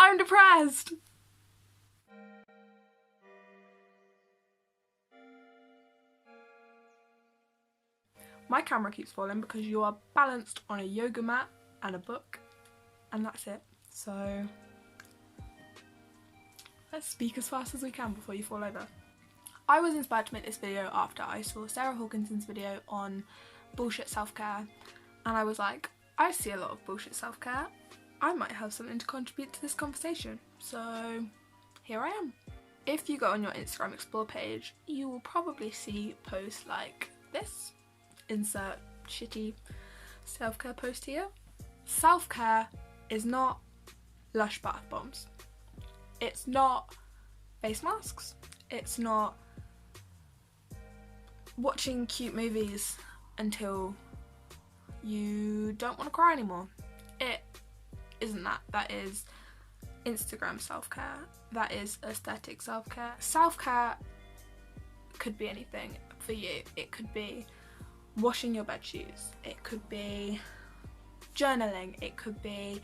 I'm depressed. My camera keeps falling because you are balanced on a yoga mat and a book, and that's it. So let's speak as fast as we can before you fall over. I was inspired to make this video after I saw Sarah Hawkinson's video on bullshit self-care, and I was like, I see a lot of bullshit self-care. I might have something to contribute to this conversation. So here I am. If you go on your Instagram Explore page, you will probably see posts like this. Insert shitty self-care post here. Self-care is not Lush bath bombs. It's not face masks. It's not watching cute movies until you don't want to cry anymore. It isn't that. That is Instagram self-care. That is aesthetic self-care. Self-care could be anything for you. It could be washing your bed sheets, it could be journaling, it could be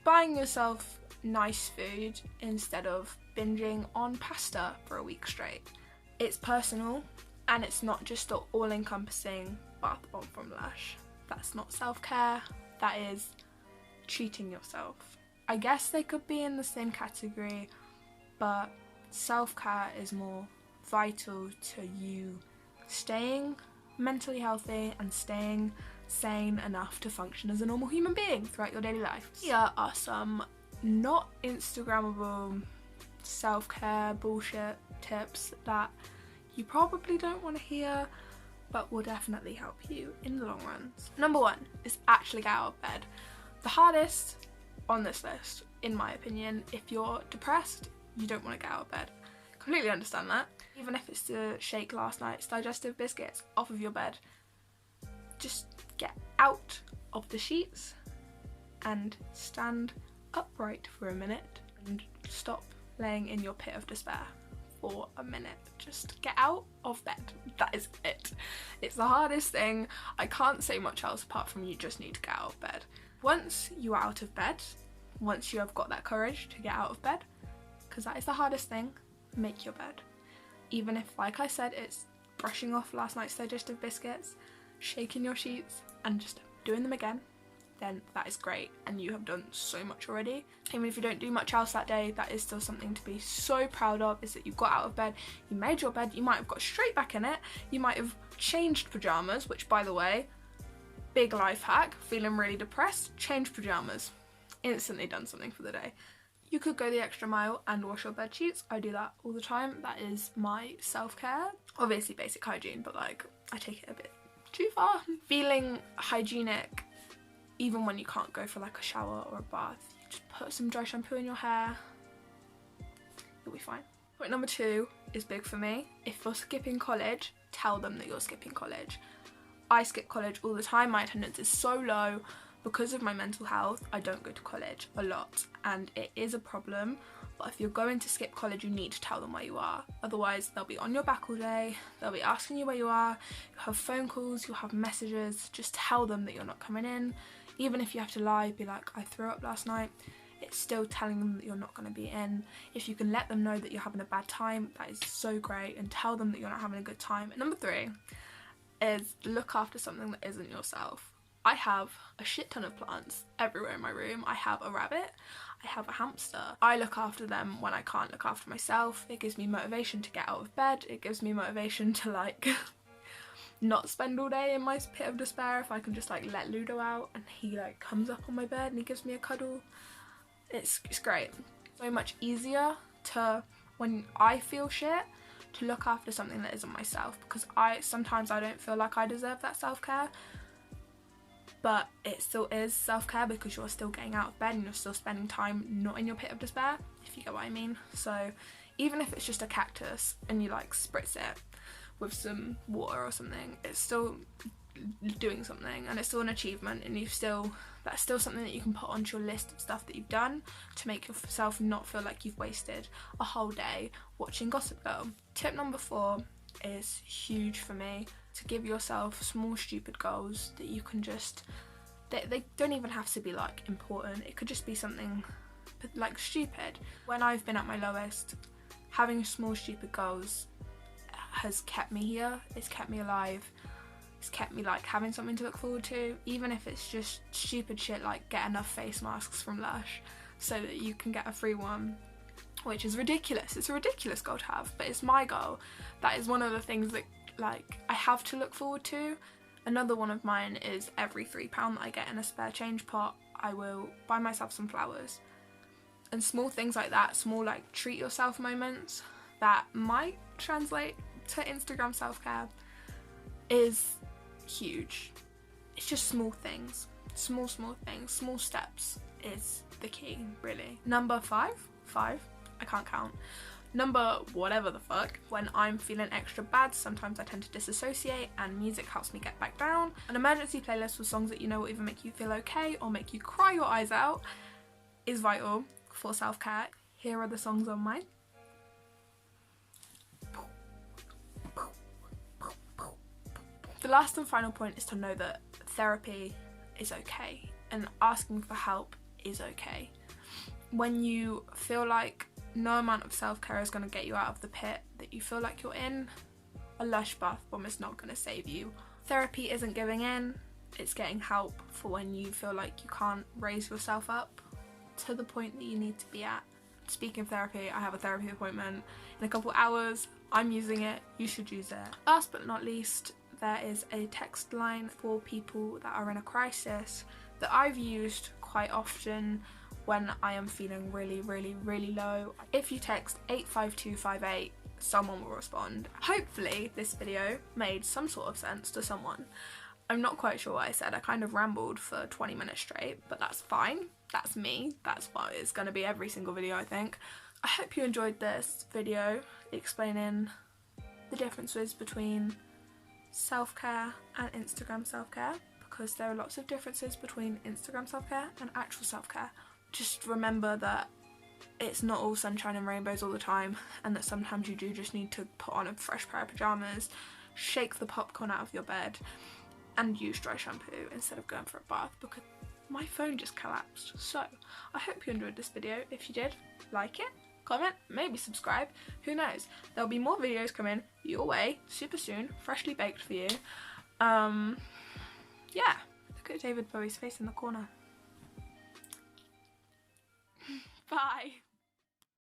buying yourself nice food instead of binging on pasta for a week straight. It's personal, and it's not just an all-encompassing bath bomb from Lush. That's not self-care, that is treating yourself. I guess they could be in the same category, but self-care is more vital to you staying mentally healthy and staying sane enough to function as a normal human being throughout your daily life. Here are some not Instagrammable self-care bullshit tips that you probably don't want to hear, but will definitely help you in the long run. Number 1 is actually get out of bed. The hardest on this list, in my opinion, if you're depressed, you don't want to get out of bed. Completely understand that. Even if it's to shake last night's digestive biscuits off of your bed, just get out of the sheets and stand upright for a minute and stop laying in your pit of despair for a minute. Just get out of bed. That is it. It's the hardest thing. I can't say much else apart from you just need to get out of bed. Once you are out of bed, once you have got that courage to get out of bed, because that is the hardest thing, make your bed. Even if, like I said, it's brushing off last night's digestive biscuits, shaking your sheets and just doing them again, then that is great and you have done so much already. Even if you don't do much else that day, that is still something to be so proud of, is that you got out of bed, you made your bed, you might have got straight back in it, you might have changed pyjamas, which, by the way, big life hack, feeling really depressed, change pyjamas. Instantly done something for the day. You could go the extra mile and wash your bed sheets. I do that all the time. That is my self-care. Obviously basic hygiene, but like I take it a bit too far. Feeling hygienic even when you can't go for like a shower or a bath. You just put some dry shampoo in your hair. You'll be fine. Point number 2 is big for me. If you're skipping college, tell them that you're skipping college. I skip college all the time. My attendance is so low. Because of my mental health, I don't go to college a lot, and it is a problem, but if you're going to skip college, you need to tell them where you are. Otherwise, they'll be on your back all day, they'll be asking you where you are, you'll have phone calls, you'll have messages. Just tell them that you're not coming in. Even if you have to lie, be like, I threw up last night, it's still telling them that you're not going to be in. If you can let them know that you're having a bad time, that is so great, and tell them that you're not having a good time. And number 3 is look after something that isn't yourself. I have a shit ton of plants everywhere in my room. I have a rabbit, I have a hamster. I look after them when I can't look after myself. It gives me motivation to get out of bed. It gives me motivation to like not spend all day in my pit of despair if I can just like let Ludo out and he like comes up on my bed and he gives me a cuddle. It's great. So much easier to, when I feel shit, to look after something that isn't myself, because sometimes I don't feel like I deserve that self-care. But it still is self-care because you're still getting out of bed and you're still spending time not in your pit of despair, if you get what I mean. So even if it's just a cactus and you like spritz it with some water or something, it's still doing something and it's still an achievement, and that's still something that you can put onto your list of stuff that you've done to make yourself not feel like you've wasted a whole day watching Gossip Girl. Tip number 4 is huge for me. To give yourself small stupid goals that you can just They don't even have to be like important. It could just be something like stupid. When I've been at my lowest, having small stupid goals has kept me here. It's kept me alive. It's kept me like having something to look forward to, even if it's just stupid shit like get enough face masks from Lush so that you can get a free one, which is ridiculous. It's a ridiculous goal to have, but it's my goal. That is one of the things that like I have to look forward to. Another one of mine is every £3 that I get in a spare change pot, I will buy myself some flowers. And small things like that, small like treat yourself moments that might translate to Instagram self-care is huge. It's just small things, small things, small steps is the key, really. Number five, I can't count. Number whatever the fuck, when I'm feeling extra bad, sometimes I tend to disassociate and music helps me get back down. An emergency playlist with songs that you know will either make you feel okay or make you cry your eyes out is vital for self-care. Here are the songs on mine. The last and final point is to know that therapy is okay and asking for help is okay. When you feel like no amount of self-care is going to get you out of the pit that you feel like you're in, a Lush bath bomb is not going to save you. Therapy isn't giving in, it's getting help for when you feel like you can't raise yourself up to the point that you need to be at. Speaking of therapy, I have a therapy appointment in a couple hours. I'm using it, you should use it. Last but not least, there is a text line for people that are in a crisis that I've used quite often when I am feeling really low. If you text 85258, someone will respond. Hopefully this video made some sort of sense to someone. I'm not quite sure what I said. I kind of rambled for 20 minutes straight, but that's fine. That's me. That's what it's going to be every single video, I think. I hope you enjoyed this video explaining the differences between self-care and Instagram self-care, because there are lots of differences between Instagram self-care and actual self-care. Just remember that it's not all sunshine and rainbows all the time, and that sometimes you do just need to put on a fresh pair of pyjamas, shake the popcorn out of your bed, and use dry shampoo instead of going for a bath, because my phone just collapsed. So I hope you enjoyed this video. If you did, like it, comment, maybe subscribe, who knows. There'll be more videos coming your way super soon, freshly baked for you. Yeah, look at David Bowie's face in the corner. Bye.